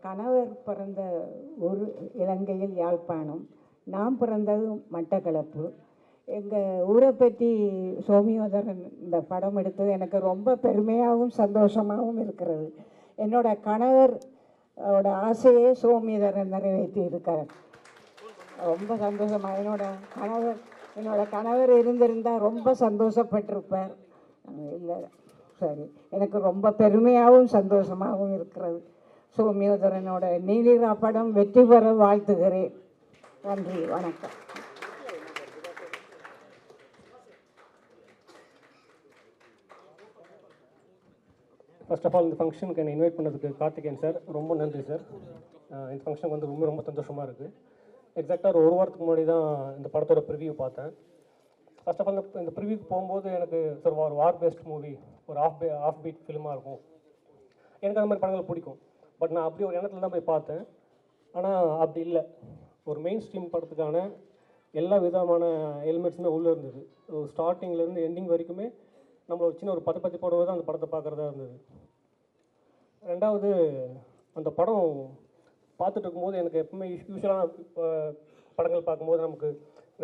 கணவர் பிறந்த ஒரு இலங்கையில் யாழ்ப்பாணம், நான் பிறந்தது மட்டக்களப்பு. எங்கள் ஊரை பற்றி சோமியோதரன் இந்த படம் எடுத்தது எனக்கு ரொம்ப பெருமையாகவும் சந்தோஷமாகவும் இருக்கிறது. என்னோட கணவர் ஆசையே சோமியோதரன் நிறைவேற்றி இருக்கார். ரொம்ப சந்தோஷமாக என்னோட கணவர் இருந்திருந்தால் ரொம்ப சந்தோஷப்பட்டிருப்பார். இல்லை, சரி, எனக்கு ரொம்ப பெருமையாகவும் சந்தோஷமாகவும் இருக்கிறது. சோமியோதரனோட நீலிரா படம் வெற்றி பெற வாழ்த்துகிறேன். நன்றி, வணக்கம். ஃபர்ஸ்ட் ஆஃப் ஆல் இந்த ஃபங்க்ஷனுக்கு என்னை இன்வைட் பண்ணதுக்கு கார்த்திகேயன் சார் ரொம்ப நன்றி சார். இந்த ஃபங்க்ஷனுக்கு வந்து ரொம்ப ரொம்ப சந்தோஷமாக இருக்குது. எக்ஸாக்டாக ஒரு வாரத்துக்கு முன்னாடி தான் இந்த படத்தோட ப்ரிவியூ பார்த்தேன். ஃபர்ஸ்ட் ஆஃப் ஆல் இந்த ப்ரிவியூக்கு போகும்போது எனக்கு சார் ஒரு வார் பேஸ்ட் மூவி, ஒரு ஆஃப் பீட் ஃபிலிமாக இருக்கும், எனக்கு அந்த மாதிரி படங்கள் பிடிக்கும். பட் நான் அப்படி ஒரு எண்ணத்தில் தான் போய் பார்த்தேன். ஆனால் அப்படி இல்லை. ஒரு மெயின் ஸ்ட்ரீம் படத்துக்கான எல்லா விதமான எலிமெண்ட்ஸுமே உள்ளே இருந்தது. ஸ்டார்டிங்லேருந்து எண்டிங் வரைக்குமே நம்மளை ஒரு சின்ன ஒரு பத்தி போடுவது தான் அந்த படத்தை பார்க்குறதா இருந்தது. ரெண்டாவது, அந்த படம் பார்த்துட்டு இருக்கும்போது எனக்கு எப்பவுமே யூஸ்வலான படங்கள் பார்க்கும்போது நமக்கு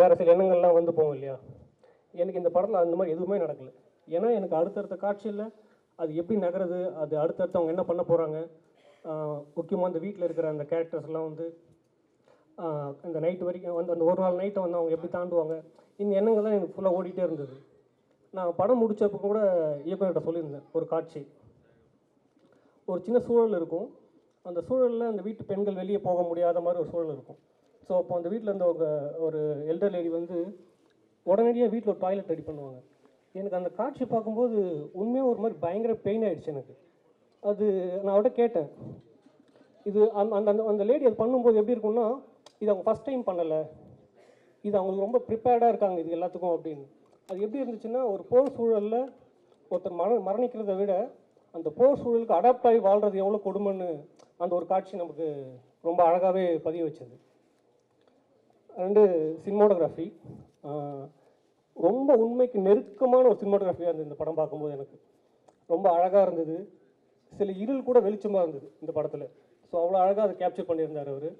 வேறு சில எண்ணங்கள்லாம் வந்து போகும் இல்லையா. எனக்கு இந்த படத்தில் அந்த மாதிரி எதுவுமே நடக்கலை. ஏன்னா எனக்கு அடுத்தடுத்த காட்சியில் அது எப்படி நகருது, அது அடுத்தடுத்து அவங்க என்ன பண்ண போகிறாங்க, முக்கியமாக அந்த வீட்டில் இருக்கிற அந்த கேரக்டர்ஸ்லாம் வந்து அந்த நைட்டு வரைக்கும் வந்து அந்த ஒரு நாள் நைட்டை வந்து அவங்க எப்படி தாண்டுவாங்க, இந்த எண்ணங்கள் தான் எனக்கு ஃபுல்லாக ஓடிட்டே இருந்தது. நான் படம் முடித்தப்போ கூட இயக்குனர்கிட்ட சொல்லியிருந்தேன், ஒரு காட்சி, ஒரு சின்ன சூழல் இருக்கும், அந்த சூழலில் அந்த வீட்டு பெண்கள் வெளியே போக முடியாத மாதிரி ஒரு சூழல் இருக்கும். ஸோ அப்போ அந்த வீட்டில் இருந்த ஒரு எல்டர் லேடி வந்து உடனடியாக வீட்டில் ஒரு டாய்லெட் ரெடி பண்ணுவாங்க. எனக்கு அந்த காட்சி பார்க்கும்போது உண்மையாக ஒரு மாதிரி பயங்கர பெயின் ஆகிடுச்சு எனக்கு. அது நான் அவட்ட கேட்டேன், இது அந்த அந்த லேடி அது பண்ணும்போது எப்படி இருக்குன்னா, இது அவங்க ஃபஸ்ட் டைம் பண்ணலை, இது அவங்களுக்கு ரொம்ப ப்ரிப்பேர்டாக இருக்காங்க இது எல்லாத்துக்கும் அப்படின்னு. அது எப்படி இருந்துச்சுன்னா, ஒரு போர் சூழலில் ஒருத்தர் மரணிக்கிறத விட அந்த போர் சூழலுக்கு அடாப்ட் ஆகி வாழ்கிறது எவ்வளோ கொடுமைன்னு அந்த ஒரு காட்சி நமக்கு ரொம்ப அழகாகவே பதிய வச்சது. ரெண்டு, சினிமோட்டோகிராஃபி ரொம்ப உண்மைக்கு நெருக்கமான ஒரு சினிமோட்டோகிராஃபியாக இருந்தது. இந்த படம் பார்க்கும்போது எனக்கு ரொம்ப அழகாக இருந்தது. சில இருள் கூட வெளிச்சமாக இருந்தது இந்த படத்தில். ஸோ அவ்வளோ அழகாக அதை கேப்சர் பண்ணியிருந்தார் அவர்.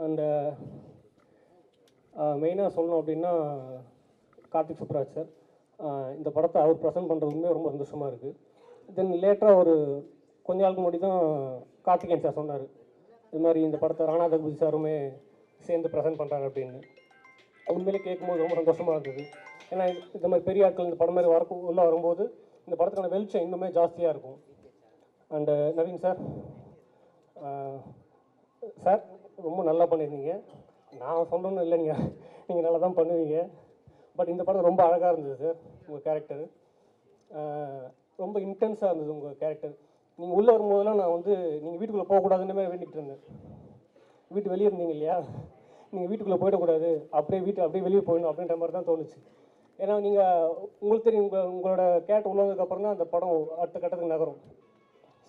அண்ட் மெயினாக சொல்லணும் அப்படின்னா கார்த்திக் சுப்ராஜ் சார், இந்த படத்தை அவர் ப்ரெசென்ட் பண்ணுறதுமே ரொம்ப சந்தோஷமாக இருக்குது. தென் லேட்டராக ஒரு கொஞ்ச நாளுக்கு முன்னாடி தான் கார்த்திகேயன் சார் சொன்னார், இது மாதிரி இந்த படத்தை ராணா தகுதி சாருமே சேர்ந்து ப்ரெசென்ட் பண்ணுறாங்க அப்படின்னு. உண்மையிலே கேட்கும்போது ரொம்ப சந்தோஷமாக இருந்தது. ஏன்னா இந்த மாதிரி பெரிய ஆட்கள் இந்த படம் மாதிரி உள்ளே வரும்போது இந்த படத்துக்கான வெளிச்சம் இன்னுமே ஜாஸ்தியாக இருக்கும். அண்டு நவீன் சார், சார் ரொம்ப நல்லா பண்ணியிருந்தீங்க. நான் சொல்லணும்னு இல்லை, நீங்கள் நல்லா தான் பண்ணுவீங்க. பட் இந்த படம் ரொம்ப அழகாக இருந்தது சார். உங்கள் கேரக்டரு ரொம்ப இன்டென்ஸாக இருந்தது. உங்கள் கேரக்டர் நீங்கள் உள்ளே வரும்போதெல்லாம் நான் வந்து நீங்கள் வீட்டுக்குள்ளே போகக்கூடாதுன்னு வேண்டிகிட்டு இருந்தேன். வீட்டு வெளியே இருந்தீங்க இல்லையா, நீங்கள் வீட்டுக்குள்ளே போயிடக்கூடாது, அப்படியே வெளியே போயிடணும் அப்படின்ற மாதிரி தான் தோணுச்சு. ஏன்னா நீங்கள் உங்களுக்கு தெரியும், உங்களோட கேரக்டர் உள்ளதுக்கப்புறம் தான் அந்த படம் அடுத்த கட்டத்துக்கு நகரும்.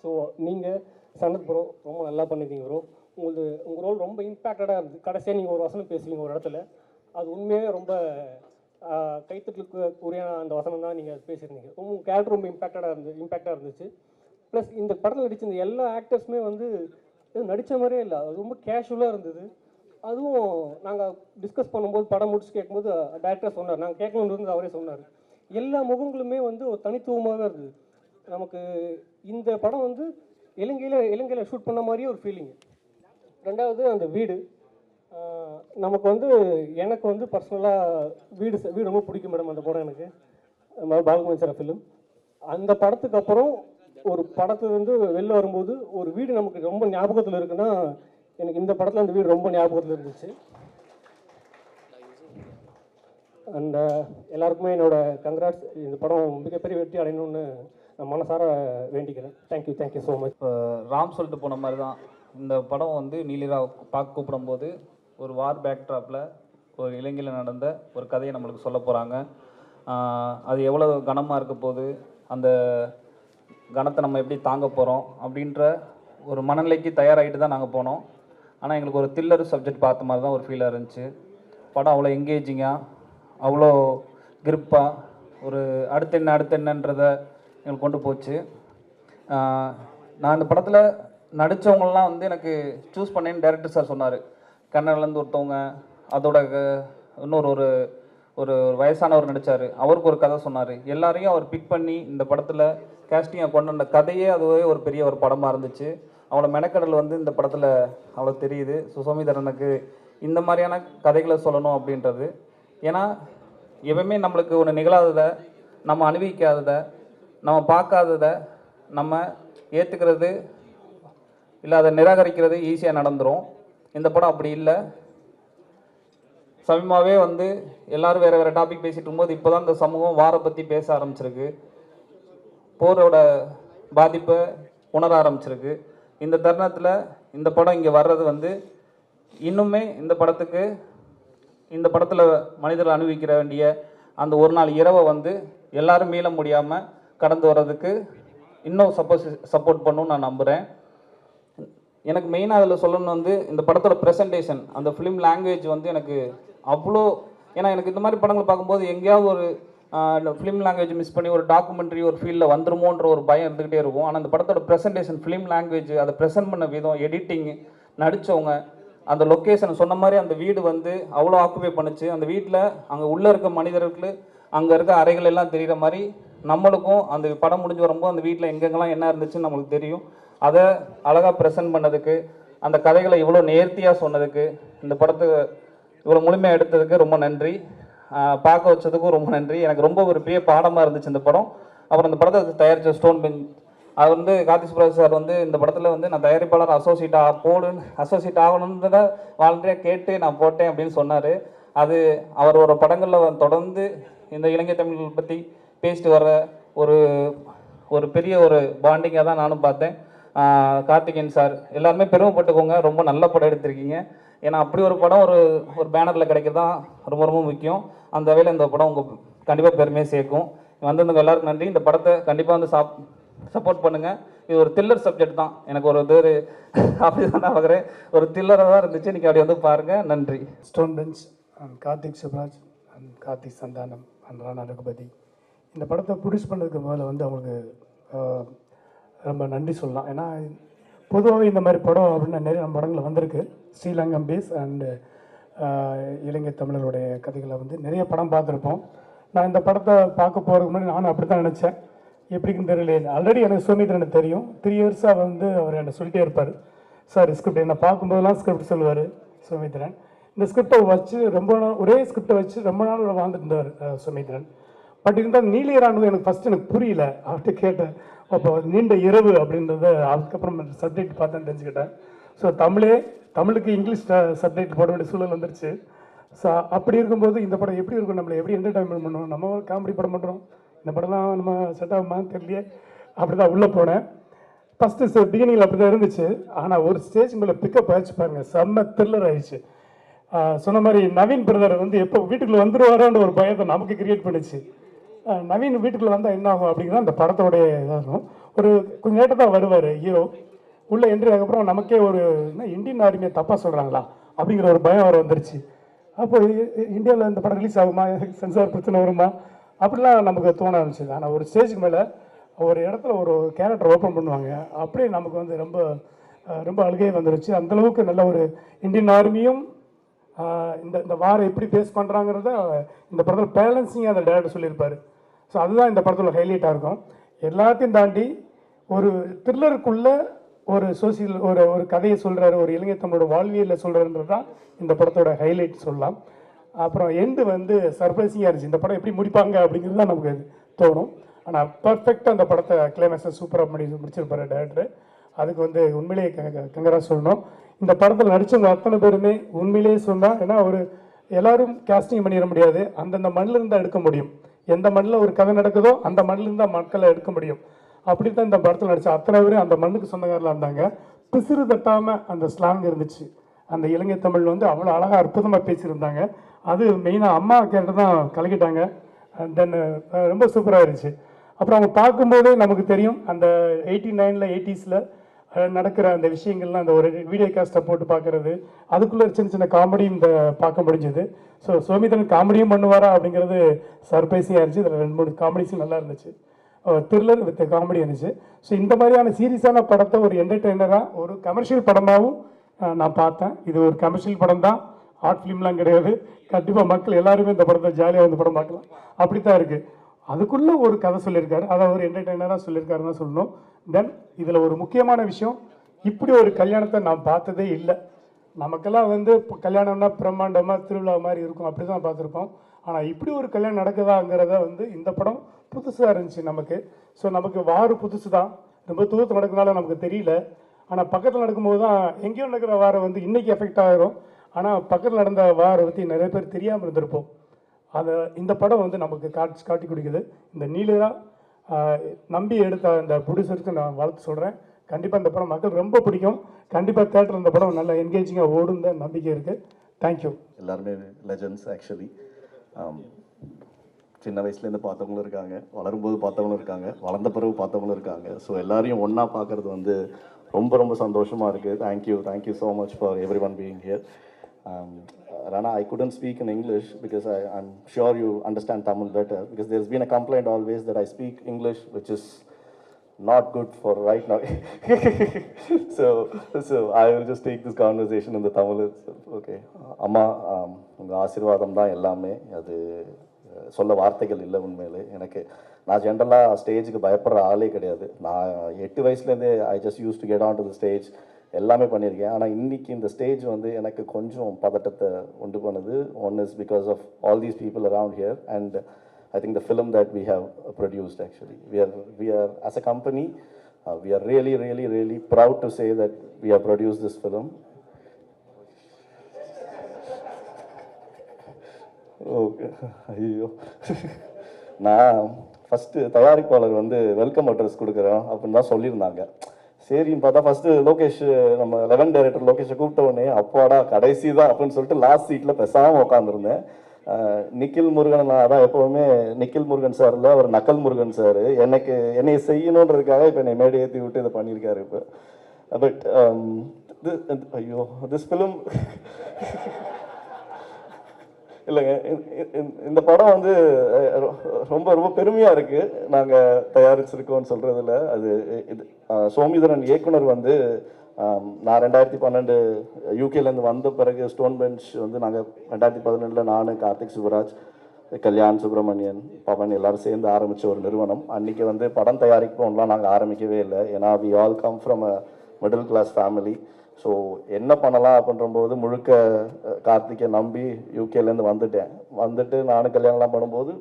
ஸோ நீங்கள் சனத் ப்ரோ ரொம்ப நல்லா பண்ணியிருக்கீங்க ப்ரோ. உங்கள் ரோல் ரொம்ப இம்பேக்டடாக இருந்தது. கடைசியாக நீங்கள் ஒரு வசனம் பேசுவீங்க ஒரு இடத்துல, அது உண்மையாக ரொம்ப கைத்தட்டுக்கு உரிய அந்த வசனம் தான் நீங்கள் பேசியிருந்தீங்க. உங்கள் கேரக்டர் ரொம்ப இம்பேக்டாக இருந்துச்சு. ப்ளஸ் இந்த படத்தில் நடித்த இந்த எல்லா ஆக்டர்ஸுமே வந்து நடித்த மாதிரியே இல்லை, அது ரொம்ப கேஷுவலாக இருந்தது. அதுவும் நாங்கள் டிஸ்கஸ் பண்ணும்போது படம் முடிச்சு கேட்கும்போது டேரக்டர் சொன்னார், நாங்கள் கேட்கணுன்னு இருந்து அவரே சொன்னார், எல்லா முகங்களுமே வந்து ஒரு தனித்துவமாகவே இருந்தது. நமக்கு இந்த படம் வந்து இலங்கையில் ஷூட் பண்ண மாதிரியே ஒரு ஃபீலிங்கு. ரெண்டாவது, அந்த வீடு நமக்கு வந்து எனக்கு வந்து பர்சனலாக வீடு ரொம்ப பிடிக்கும் மேடம். அந்த படம் எனக்கு பாலகுமாரி சார் ஃபிலிம். அந்த படத்துக்கு அப்புறம் ஒரு படத்துலேருந்து வெளில வரும்போது ஒரு வீடு நமக்கு ரொம்ப ஞாபகத்தில் இருக்குன்னா எனக்கு இந்த படத்தில் அந்த வீடு ரொம்ப ஞாபகத்தில் இருந்துச்சு. அண்ட் எல்லாருக்குமே என்னோட கங்க்ராட்ஸ். இந்த படம் மிகப்பெரிய வெற்றி அடையணும்னு நான் மனசார வேண்டிக்கிறேன். Thank you so much. இப்போ ராம் சொல்லிட்டு போன மாதிரி தான் இந்த படம் வந்து நீலிரா பார்க்க கூப்பிடும்போது ஒரு வார் பேக்ட்ராப்பில் ஒரு இலங்கையில் நடந்த ஒரு கதையை நம்மளுக்கு சொல்ல போகிறாங்க. அது எவ்வளோ கனமாக இருக்க போகுது, அந்த கனத்தை நம்ம எப்படி தாங்க போகிறோம் அப்படின்ற ஒரு மனநிலைக்கு தயாராகிட்டு தான் நாங்கள் போனோம். ஆனால் எங்களுக்கு ஒரு த்ரில்லர் சப்ஜெக்ட் பார்த்த மாதிரி தான் ஒரு ஃபீலாக இருந்துச்சு. படம் அவ்வளோ எங்கேஜிங்காக, அவ்வளோ கிரிப்பாக, ஒரு அடுத்து என்னன்றதை எங்களுக்கு கொண்டு போச்சு. நான் இந்த படத்தில் நடித்தவங்களாம் வந்து எனக்கு சூஸ் பண்ணேன்னு டைரக்டர் சார் சொன்னார். கன்னடலேருந்து ஒருத்தவங்க, அதோட இன்னொரு ஒரு ஒரு வயசானவர் நடித்தார், அவருக்கு ஒரு கதை சொன்னார். எல்லாரையும் அவர் பிக் பண்ணி இந்த படத்தில் கேஸ்டிங்கை கொண்டு வந்த கதையே அதுவே ஒரு பெரிய ஒரு படமாக இருந்துச்சு. அவளை மெனக்கடல் வந்து இந்த படத்தில் அவ்வளோ தெரியுது. சோமிதரனுக்கு இந்த மாதிரியான கதைகளை சொல்லணும் அப்படின்றது. ஏன்னா எப்பவுமே நம்மளுக்கு ஒன்று நிகழாததை, நம்ம அனுபவிக்காததை, நம்ம பார்க்காததை நம்ம ஏற்றுக்கிறது இல்லை அதை நிராகரிக்கிறது ஈஸியாக நடந்துடும். இந்த படம் அப்படி இல்லை. சமீபமாகவே வந்து எல்லோரும் வேறு வேறு டாபிக் பேசிகிட்டு இருக்கும்போது இப்போ தான் இந்த சமூகம் வாரை பற்றி பேச ஆரம்பிச்சிருக்கு, போரோட பாதிப்பை உணர ஆரம்பிச்சிருக்கு. இந்த தருணத்தில் இந்த படம் இங்கே வர்றது வந்து இன்னுமே இந்த படத்தில் மனிதர்கள் அனுபவிக்கிற வேண்டிய அந்த ஒரு நாள் இரவை வந்து எல்லாரும் மீள முடியாமல் கடந்து வர்றதுக்கு இன்னும் சப்போர்ட் பண்ணணும்னு நான் நம்புகிறேன். எனக்கு மெயினாக அதில் சொல்லணும்னு வந்து இந்த படத்தோட ப்ரெசன்டேஷன், அந்த ஃபிலிம் லாங்குவேஜ் வந்து எனக்கு அவ்வளோ, ஏன்னா எனக்கு இந்த மாதிரி படங்கள் பார்க்கும்போது எங்கேயாவது ஒரு ஃபிலிம் லாங்குவேஜ் மிஸ் பண்ணி ஒரு டாக்குமெண்ட்ரி ஒரு ஃபீல்டில் வந்துருமோன்ற ஒரு பயம் இருந்துக்கிட்டே இருக்கும். ஆனால் அந்த படத்தோட ப்ரெசன்டேஷன், ஃபிலிம் லாங்குவேஜ், அதை ப்ரெசென்ட் பண்ண விதம், எடிட்டிங், நடித்தவங்க, அந்த லொக்கேஷன் சொன்ன மாதிரி அந்த வீடு வந்து அவ்வளோ ஆக்குபை பண்ணுச்சு. அந்த வீட்டில் அங்கே உள்ளே இருக்க மனிதர்களுக்கு அங்கே இருக்க அறைகள் எல்லாம் தெரிகிற மாதிரி நம்மளுக்கும் அந்த படம் முடிஞ்சு வரும்போது அந்த வீட்டில் எங்கெங்கெல்லாம் என்ன இருந்துச்சுன்னு நம்மளுக்கு தெரியும். அதை அழகாக ப்ரெசென்ட் பண்ணதுக்கு, அந்த கதைகளை இவ்வளோ நேர்த்தியாக சொன்னதுக்கு, இந்த படத்தை இவ்வளோ முழுமையாக எடுத்ததுக்கு ரொம்ப நன்றி. பார்க்க வச்சதுக்கும் ரொம்ப நன்றி. எனக்கு ரொம்ப ஒரு பெரிய பாடமாக இருந்துச்சு இந்த படம். அப்புறம் இந்த படத்தை தயாரித்த ஸ்டோன் பெஞ்ச், அது வந்து கார்த்தி சுப்ராஜ் சார் வந்து இந்த படத்தில் வந்து நான் தயாரிப்பாளர் அசோசியேட் ஆகணுன்றத வாலண்டியாக கேட்டு நான் போட்டேன் அப்படின்னு சொன்னார். அது அவரோட படங்களில் தொடர்ந்து இந்த இலங்கை தமிழ் பற்றி பேசிட்டு வர ஒரு பெரிய ஒரு பாண்டிங்காக தான் நானும் பார்த்தேன். கார்த்திகேயன் சார் எல்லாருமே பெருமைப்பட்டுக்கோங்க, ரொம்ப நல்ல படம் எடுத்திருக்கீங்க. ஏன்னா அப்படி ஒரு படம் ஒரு பேனரில் கிடைக்கிறது தான் ரொம்ப ரொம்ப முக்கியம். அந்த வகையில் இந்த படம் உங்கள் கண்டிப்பாக பெருமையை சேர்க்கும். வந்தவங்க எல்லாருக்கும் நன்றி. இந்த படத்தை கண்டிப்பாக வந்து சப்போர்ட் பண்ணுங்கள். இது ஒரு த்ரில்லர் சப்ஜெக்ட் தான். எனக்கு ஒரு அப்படி தான் நான் பார்க்குறேன், ஒரு த்ரில்லராக தான் இருந்துச்சு. இன்றைக்கி அப்படி வந்து பாருங்கள். நன்றி. Stone Bench and Karthik Subraj and Karthik Santhanam and Rana Ragupathi இந்த படத்தை ப்ரொடியூஸ் பண்ணதுக்கு முதல்ல வந்து அவங்களுக்கு ரொம்ப நன்றி சொல்லலாம். ஏன்னா பொதுவாகவே இந்த மாதிரி படம் அப்படின்னு நிறைய நம்ம படங்கள் வந்திருக்கு. ஸ்ரீலங்கம் பேஸ் அண்டு இலங்கை தமிழர்களுடைய கதைகளை வந்து நிறைய படம் பார்த்துருப்போம். நான் இந்த படத்தை பார்க்க போகிறதுக்கு முன்னாடி நானும் அப்படி தான் நினச்சேன், எப்படின்னு தெரியல. ஆல்ரெடி எனக்கு சோமித்ரனை தெரியும். 3 இயர்ஸாக வந்து அவர் என்னை சொல்லிட்டே இருப்பார், சார் ஸ்கிரிப்ட் என்னை பார்க்கும்போதெல்லாம் ஸ்கிரிப்ட் சொல்லுவார் சோமித்ரன். இந்த ஸ்கிரிப்டை வச்சு ரொம்ப நாள் ஒரே ஸ்கிரிப்டை வச்சு ரொம்ப நாள் வாழ்ந்துட்டு இருந்தார் சோமித்ரன். பட் இருந்தால் நீலியரானது எனக்கு ஃபஸ்ட்டு எனக்கு புரியல. அவர்கிட்ட கேட்டேன், அப்போ நீண்ட இரவு அப்படின்றத அதுக்கப்புறம் சப்ஜெக்ட் பார்த்தேன்னு தெரிஞ்சுக்கிட்டேன். ஸோ தமிழுக்கு இங்கிலீஷ் சப்ஜெக்ட் போட வேண்டிய சூழல் வந்துருச்சு. ஸோ அப்படி இருக்கும்போது இந்த படம் எப்படி இருக்கும், நம்மளை எப்படி என்டர்டைன்மெண்ட் பண்ணுவோம், நம்ம காமெடி படம் பண்ணுறோம், இந்த படம்லாம் நம்ம செட் ஆகுமான்னு தெரியலையே. அப்படி தான் உள்ளே போனேன். ஃபஸ்ட்டு பிகினிங்கில் அப்படி தான் இருந்துச்சு. ஆனால் ஒரு ஸ்டேஜ் மேலே பிக்கப் ஆகிடுச்சு பாருங்கள், செம்ம த்ரில்லர் ஆகிடுச்சு. சொன்ன மாதிரி நவீன் பிரதர் வந்து எப்போ வீட்டுக்குள்ளே வந்துடுவாரான்ற ஒரு பயத்தை நமக்கு கிரியேட் பண்ணிச்சு. நவீன் வீட்டுக்குள்ளே வந்தால் என்ன ஆகும் அப்படிங்கிறத அந்த படத்தோடைய இதாகும். ஒரு கொஞ்சம் நேரத்தை தான் வருவார் ஹீரோ. உள்ளே என்ட்ரி ஆகப்புறம் நமக்கே ஒரு இந்தியன் ஆர்மியை தப்பாக சொல்கிறாங்களா அப்படிங்கிற ஒரு பயம் வர வந்துருச்சு. அப்போ இந்தியாவில் இந்த படம் ரிலீஸ் ஆகுமா, சென்சார் பிரச்சனை வருமா அப்படிலாம் நமக்கு தோண ஆரம்பிச்சிது. ஆனால் ஒரு ஸ்டேஜுக்கு மேலே ஒரு இடத்துல ஒரு கேரக்டர் ஓப்பன் பண்ணுவாங்க, அப்படியே நமக்கு வந்து ரொம்ப ரொம்ப அழுகையே வந்துருச்சு. அந்தளவுக்கு நல்ல ஒரு இந்தியன் ஆர்மியும் இந்த வாரை எப்படி பேஸ் பண்ணுறாங்கிறத இந்த படத்தில் பேலன்சிங்காக அந்த டேரக்டர் சொல்லியிருப்பார். ஸோ அதுதான் இந்த படத்தில் ஹைலைட்டாக இருக்கும். எல்லாத்தையும் தாண்டி ஒரு த்ரில்லருக்குள்ளே ஒரு சோசியல் ஒரு கதையை சொல்கிறாரு, ஒரு இலங்கை தமிழோட வாழ்வியலில் சொல்கிறாருன்றது தான் இந்த படத்தோட ஹைலைட் சொல்லலாம். அப்புறம் எண்டு வந்து சர்ப்ரைசிங்காக இருந்துச்சு. இந்த படம் எப்படி முடிப்பாங்க அப்படிங்கிறது தான் நமக்கு தோணும். ஆனால் பர்ஃபெக்டாக அந்த படத்தை கிளைமேக்ஸை சூப்பராக முடிச்சிருப்பாரு டேரக்டர். அதுக்கு வந்து உண்மையிலேயே கங்கரா சொல்லணும். இந்த படத்தில் நடித்தவங்க அத்தனை பேருமே உண்மையிலேயே சொன்னால், ஏன்னா ஒரு எல்லோரும் கேஸ்டிங் பண்ணிட முடியாது, அந்தந்த மண்ணில் இருந்தால் எடுக்க முடியும். எந்த மண்ணில் ஒரு கதை நடக்குதோ அந்த மண்ணில் இருந்தால் மக்களை எடுக்க முடியும். அப்படி தான் இந்த படத்தில் நடித்த அத்தனை பேரும் அந்த மண்ணுக்கு சொந்தக்காரலாம் இருந்தாங்க. பிசிறு தட்டாமல் அந்த ஸ்லாங் இருந்துச்சு. அந்த இலங்கை தமிழ் வந்து அவ்வளோ அழகாக அற்புதமாக பேசியிருந்தாங்க. அது மெயினாக அம்மா கேரக்டர் தான் கலக்கிட்டாங்க. தென் ரொம்ப சூப்பராக இருந்துச்சு. அப்புறம் அவங்க பார்க்கும்போதே நமக்கு தெரியும் அந்த 89ல் 80ஸில் நடக்கிற அந்த விஷயங்கள்லாம் அந்த ஒரு வீடியோ காஸ்ட்டை போட்டு பார்க்குறது, அதுக்குள்ளே சின்ன சின்ன காமெடியும் இந்த பார்க்க முடிஞ்சது. ஸோ சோமிதன் காமெடியும் பண்ணுவாரா அப்படிங்கிறது சர்ப்ரைஸிங்காக இருந்துச்சு. இதில் 2-3 காமெடிஸும் நல்லா இருந்துச்சு. த்ரில்லர் வித் காமெடி இருந்துச்சு. ஸோ இந்த மாதிரியான சீரியஸான படத்தை ஒரு என்டர்டெய்னராக ஒரு கமர்ஷியல் படமாகவும் நான் பார்த்தேன். இது ஒரு கமர்ஷியல் படம் தான், ஆர்ட் ஃபிலிம்லாம் கிடையாது. கண்டிப்பாக மக்கள் எல்லாருமே இந்த படத்தை ஜாலியாக வந்து படம் பார்க்கலாம். அப்படி தான் இருக்குது. அதுக்குள்ளே ஒரு கதை சொல்லியிருக்காரு, அதை ஒரு என்டர்டெய்னராக சொல்லியிருக்காருன்னு தான் சொல்லணும். தென் இதில் ஒரு முக்கியமான விஷயம், இப்படி ஒரு கல்யாணத்தை நான் பார்த்ததே இல்லை. நமக்கெல்லாம் வந்து இப்போ கல்யாணம்னா பிரம்மாண்டமாக திருவிழா மாதிரி இருக்கும், அப்படி தான் பார்த்துருப்போம். ஆனால் இப்படி ஒரு கல்யாணம் நடக்குதாங்கிறத வந்து இந்த படம் புதுசாக இருந்துச்சு நமக்கு. ஸோ நமக்கு வார் புதுசு தான், ரொம்ப தூரத்தில் நடக்கிறதுனால நமக்கு தெரியல. ஆனால் பக்கத்தில் நடக்கும்போது தான் எங்கேயோ நடக்கிற வாரை வந்து இன்றைக்கி எஃபெக்ட் ஆகிரும். ஆனால் பக்கத்தில் நடந்த வாரை பற்றி நிறைய பேர் தெரியாமல் இருந்திருப்போம். அதை இந்த படம் வந்து நமக்கு காட்டி கொடுக்குது. இந்த நீலிரா நம்பி எடுத்த இந்த ப்ரொடியூசருக்கு நான் வாழ்த்து சொல்கிறேன். கண்டிப்பாக இந்த படம் மக்கள் ரொம்ப பிடிக்கும். கண்டிப்பாக தேட்டர் இந்த படம் நல்லா என்கேஜிங்காக ஓடும் தான் நம்பிக்கை இருக்குது. தேங்க்யூ. எல்லாருமே லெஜண்ட்ஸ் ஆக்சுவலி. சின்ன வயசுலேருந்து பார்த்தவங்களும் இருக்காங்க, வளரும்போது பார்த்தவங்களும் இருக்காங்க, வளர்ந்த பிறகு பார்த்தவங்களும் இருக்காங்க. ஸோ எல்லாரையும் ஒன்றா பார்க்குறது வந்து ரொம்ப ரொம்ப சந்தோஷமாக இருக்குது. Thank you so much for every one being here. Rana, I couldn't speak in English because I'm sure you understand Tamil better, because there's been a complaint always that I speak English, which is not good for right now. so I will just take this conversation in the Tamil itself. Okay. Amma, உங்கள் ஆசீர்வாதம் தான் எல்லாமே. அது சொல்ல வார்த்தைகள் இல்லை உண்மையிலே. எனக்கு நான் ஜென்ரலாக ஸ்டேஜுக்கு பயப்படுற ஆளே கிடையாது. நான் 8 வயசுலேருந்தே I just use to get on to the stage, எல்லாமே பண்ணியிருக்கேன். ஆனால் இன்றைக்கி இந்த ஸ்டேஜ் வந்து எனக்கு கொஞ்சம் பதட்டத்தை உண்டு பண்ணுது. One is because of all these people around here and I think the film that we have produced, actually, we are as a company, we are really proud to say that we have produced this film. Okay, ஐயோ, நான் first தயாரிப்பாளர் வந்து welcome address கொடுக்குறேன் அப்படின்னு தான் சொல்லியிருந்தாங்க. சரின்னு பார்த்தா ஃபஸ்ட்டு லோகேஷ், நம்ம 11 டைரக்டர் லோகேஷை கூப்பிட்ட உடனே அப்பாடா கடைசி தான் அப்படின்னு சொல்லிட்டு லாஸ்ட் சீட்டில் பேசாமல் உட்காந்துருந்தேன். நிக்கில் முருகன், அதான் எப்போவுமே நிக்கில் முருகன் சார் இல்லை, அவர் நக்கல் முருகன் சார். என்னை செய்யணுன்றதுக்காக இப்போ என்னை மேடை ஏற்றி விட்டு இதை பண்ணியிருக்காரு இப்போ. பட் ஐயோ, திஸ் ஃபிலிம் இல்லைங்க, இந்த படம் வந்து ரொம்ப பெருமையாக இருக்குது நாங்கள் தயாரிச்சிருக்கோம்னு சொல்கிறதுல. அது இது சோமிதரன் இயக்குனர் வந்து நான் 2012 யூகேலேருந்து வந்த பிறகு ஸ்டோன் பெஞ்ச் வந்து நாங்கள் 2017 நான், கார்த்திக் சுப்ராஜ், கல்யாண் சுப்ரமணியன், பவன் எல்லாரும் சேர்ந்து ஆரம்பித்த ஒரு நிறுவனம். அன்றைக்கி வந்து படம் தயாரிப்போம்லாம் நாங்கள் ஆரம்பிக்கவே இல்லை. ஏன்னா we all come from a middle class family. So என்ன பண்ணலாம் அப்படின்றபோது முழுக்க கார்த்திகை நம்பி யூகேலேருந்து வந்துட்டு நானும் கல்யாணம்லாம் பண்ணும்போது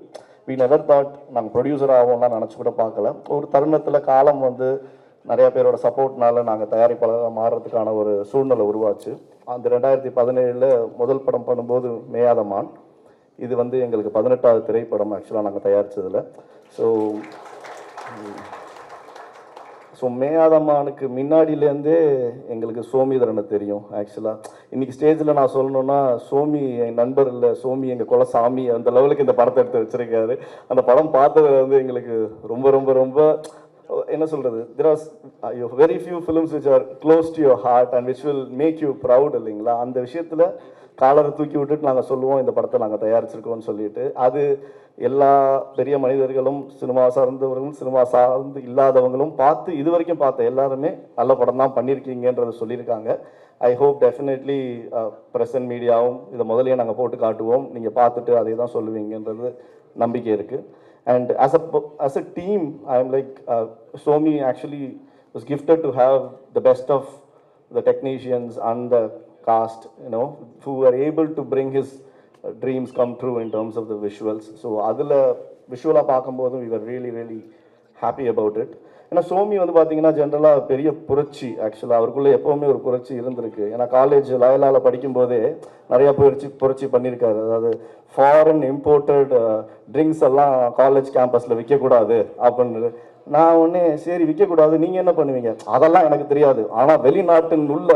வி நெவர் தாட் நாங்கள் ப்ரொடியூசர் ஆகும்லாம் நினச்சி கூட பார்க்கல. ஒரு தருணத்தில் காலம் வந்து நிறையா பேரோட சப்போர்ட்னால நாங்கள் தயாரிப்பாளராக மாறுறதுக்கான ஒரு சூழ்நிலை உருவாச்சு. அந்த 2017 முதல் படம் பண்ணும்போது மேயாதமான், இது வந்து எங்களுக்கு 18வது திரைப்படம் ஆக்சுவலாக நாங்கள் தயாரித்ததில். ஸோ மேயாதமானுக்கு முன்னாடியிலேருந்தே எங்களுக்கு சோமிதரனை தெரியும். ஆக்சுவலாக இன்றைக்கி ஸ்டேஜில் நான் சொல்லணுன்னா, சோமி என் நண்பர் இல்லை, சோமி எங்கள் குலசாமி, அந்த லெவலுக்கு இந்த படத்தை எடுத்து வச்சுருக்காரு. அந்த படம் பார்த்ததில் வந்து எங்களுக்கு ரொம்ப என்ன சொல்கிறது, there are very few films which are close to your heart and which will make you proud இல்லைங்களா. அந்த விஷயத்தில் காலரை தூக்கி விட்டுட்டு நாங்கள் சொல்லுவோம் இந்த படத்தை நாங்கள் தயாரிச்சிருக்கோம்னு சொல்லிட்டு. அது எல்லா பெரிய மனிதர்களும், சினிமா சார்ந்தவர்களும் சினிமா சார்ந்து இல்லாதவங்களும் இது வரைக்கும் பார்த்த எல்லாருமே நல்ல படம் தான் பண்ணியிருக்கீங்கன்றதை சொல்லியிருக்காங்க. ஐ ஹோப் டெஃபினெட்லி ப்ரெசன்ட் மீடியாவும் இதை முதலே நாங்கள் போட்டு காட்டுவோம், நீங்கள் பார்த்துட்டு அதே தான் சொல்லுவீங்கன்றது நம்பிக்கை இருக்குது. And as a team, I'm like, Somi actually was gifted to have the best of the technicians and the cast, who were able to bring his dreams come true in terms of the visuals. So adula visual பார்க்கும்போது we were really happy about it. ஏன்னா சோமி வந்து பார்த்தீங்கன்னா ஜென்ரலாக பெரிய புரட்சி, ஆக்சுவலாக அவருக்குள்ளே எப்போவுமே ஒரு புரட்சி இருந்திருக்கு. ஏன்னா காலேஜ் லயலாவில் படிக்கும்போதே நிறையா புரட்சி பண்ணியிருக்காரு. அதாவது ஃபாரின் இம்போர்ட்டட் ட்ரிங்க்ஸ் எல்லாம் காலேஜ் கேம்பஸில் விற்கக்கூடாது அப்படின்னு. நான் ஒன்னே சரி விற்கக்கூடாது, நீங்கள் என்ன பண்ணுவீங்க, அதெல்லாம் எனக்கு தெரியாது, ஆனால் வெளிநாட்டின் உள்ள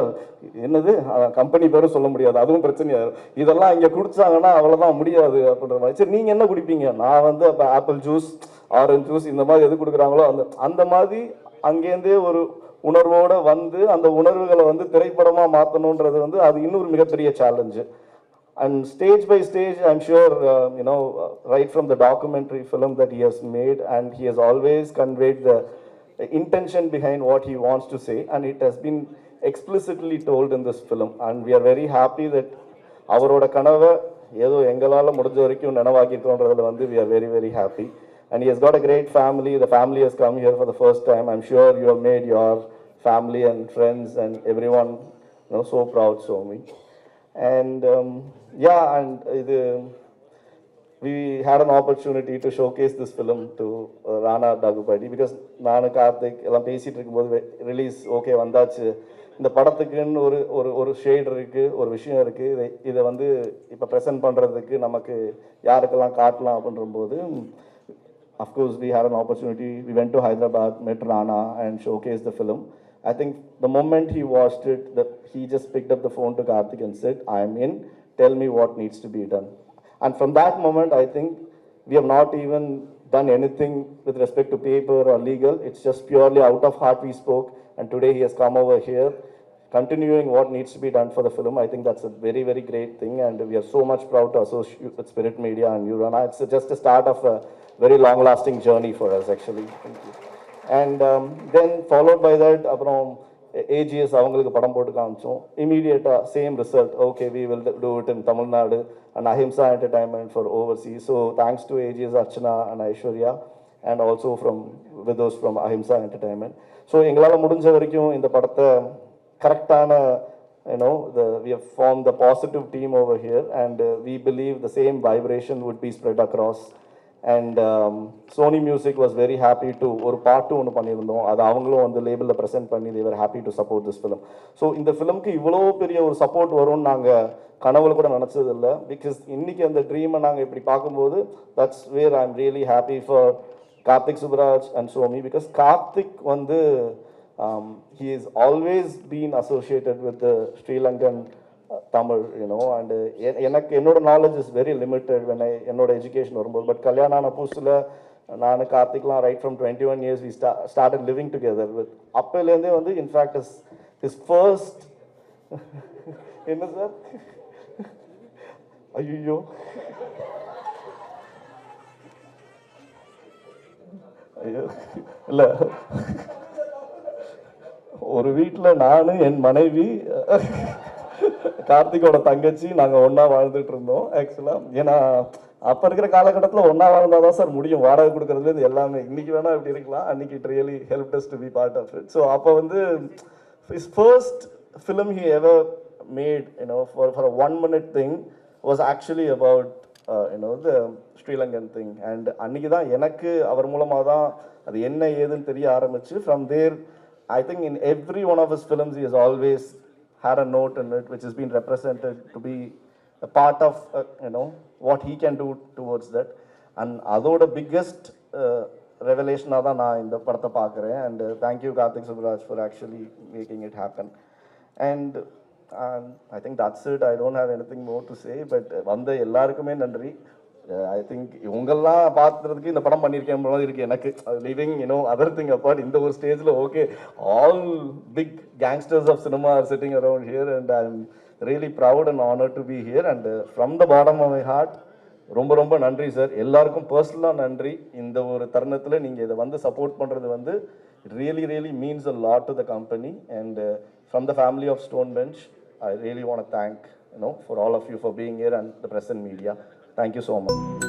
என்னது கம்பெனி பேரும் சொல்ல முடியாது, அதுவும் பிரச்சனையாக இதெல்லாம் இங்கே குடிச்சாங்கன்னா அவ்வளோதான் முடியாது அப்படின்ற மாதிரி. சரி நீங்கள் என்ன குடிப்பீங்க, நான் வந்து அப்போ ஆப்பிள் ஜூஸ், ஆரஞ்சு ஜூஸ், இந்த மாதிரி எது கொடுக்குறாங்களோ அந்த மாதிரி அங்கேருந்தே ஒரு உணர்வோடு வந்து அந்த உணர்வுகளை வந்து திரைப்படமாக மாற்றணுன்றது வந்து அது இன்னொரு மிகப்பெரிய challenge. And stage by stage, I'm sure, right from the documentary film that he has made, and he has always conveyed the intention behind what he wants to say, and it has been explicitly told in this film. And we are very happy that அவரோட கனவை ஏதோ எங்களால் முடிஞ்ச வரைக்கும் நனவாக்கியிருக்கோன்றதுல வந்து we are very, very happy. And he has got a great family. The family has come here for the first time. I'm sure you have made your family and friends and everyone, so proud, Somi. And we had an opportunity to showcase this film to Rana Daggubadi because நான் கார்த்திக் எல்லாம் பேசிகிட்டு இருக்கும்போது release okay வந்தாச்சு, இந்த படத்துக்குன்னு ஒரு shade இருக்குது, ஒரு விஷயம் இருக்குது, இதை வந்து இப்போ ப்ரெசென்ட் பண்ணுறதுக்கு நமக்கு யாருக்கெல்லாம் காட்டலாம் அப்படின்றபோது, of course we had an opportunity. We went to Hyderabad, met Rana and showcased the film. I think the moment he watched it, he just picked up the phone to Karthik and said, I am in, tell me what needs to be done. And from that moment, I think we have not even done anything with respect to paper or legal. It's just purely out of heart we spoke. And today he has come over here, continuing what needs to be done for the film. I think that's a very, very great thing. And we are so much proud to associate with Spirit Media and you, Rana. It's just a start of a very long-lasting journey for us, actually. Thank you. And then followed by that, அப்புறம் AGS அவங்களுக்கு படம் போட்டு காமிச்சோம். Immediate same result. Okay, we will do it in Tamil Nadu and Ahimsa Entertainment for overseas. So thanks to AGS Archana and Aishwarya and also with those from Ahimsa Entertainment. So எங்களால் முடிஞ்ச வரைக்கும் இந்த படத்தை கரெக்டான we have formed the positive team over here and we believe the same vibration would be spread across. And Sony Music was very happy to ஒரு பாட்டு ஒன்று பண்ணியிருந்தோம், அது அவங்களும் வந்து லேபிளில் ப்ரெசென்ட் பண்ணி they were happy to support this film. So இந்த ஃபிலிம்க்கு இவ்வளோ பெரிய ஒரு சப்போர்ட் வரும்னு நாங்கள் கனவுல கூட நினச்சதில்லை. பிகாஸ் இன்னைக்கு அந்த ட்ரீமை நாங்கள் இப்படி பார்க்கும்போது that's where I am really happy for Karthik Subraj and Somi. Because Karthik வந்து he has always been associated with the Sri Lankan Tamil, and எனக்கு என்னோட knowledge is very limited when என்னோட எஜுகேஷன் வரும்போது. பட் கல்யாணம் ஆன புதுசில் நான் கார்த்திக்லாம் right from 21 years we started living together with அப்போலேருந்தே வந்து இன்ஃபேக்ட் his first என்ன சார் ஐயோ ஐயோ இல்லை, ஒரு வீட்டில் நான் என் மனைவி கார்த்திகோட தங்கச்சி நாங்கள் ஒன்றா வாழ்ந்துட்டு இருந்தோம் ஆக்சுவலாக. ஏன்னா அப்போ இருக்கிற காலகட்டத்தில் ஒன்றா வாழ்ந்தால் தான் சார் முடியும், வாடகை கொடுக்குறதுலேருந்து எல்லாமே. இன்றைக்கி வேணால் இப்படி இருக்கலாம், அன்றைக்கி it really help us to be part of it. So அப்போ வந்து his first film he ever made, for a 1-minute thing was actually about the Sri Lankan thing. And அன்றைக்கி தான் எனக்கு அவர் மூலமாக தான் அது என்ன ஏதுன்னு தெரிய ஆரம்பிச்சு. From there, I think in every one of his films he has always had a note in it which has been represented to be a part of what he can do towards that. And அதோட biggest revelation தான் நான் இந்த படத்தை பார்க்குறேன். And thank you Karthik Subraj for actually making it happen. And I think that's it. I don't have anything more to say, but வந்த எல்லாருக்குமே நன்றி. I think இவங்கெல்லாம் பார்த்துறதுக்கு இந்த படம் பண்ணியிருக்கேன் மாதிரி இருக்குது எனக்கு. லிவிங் அதர் திங் அப்பார்ட், இந்த ஒரு ஸ்டேஜில் okay all big gangsters of cinema are sitting around here and I am really proud and honour to be here. And from the bottom of my heart ரொம்ப ரொம்ப நன்றி sir. எல்லாருக்கும் பர்சனலாக நன்றி. இந்த ஒரு தருணத்தில் நீங்கள் இதை வந்து சப்போர்ட் பண்ணுறது வந்து really really means a lot to the company. And from the family of Stone Bench I really want to thank for all of you for being here and the press and media. Thank you so much.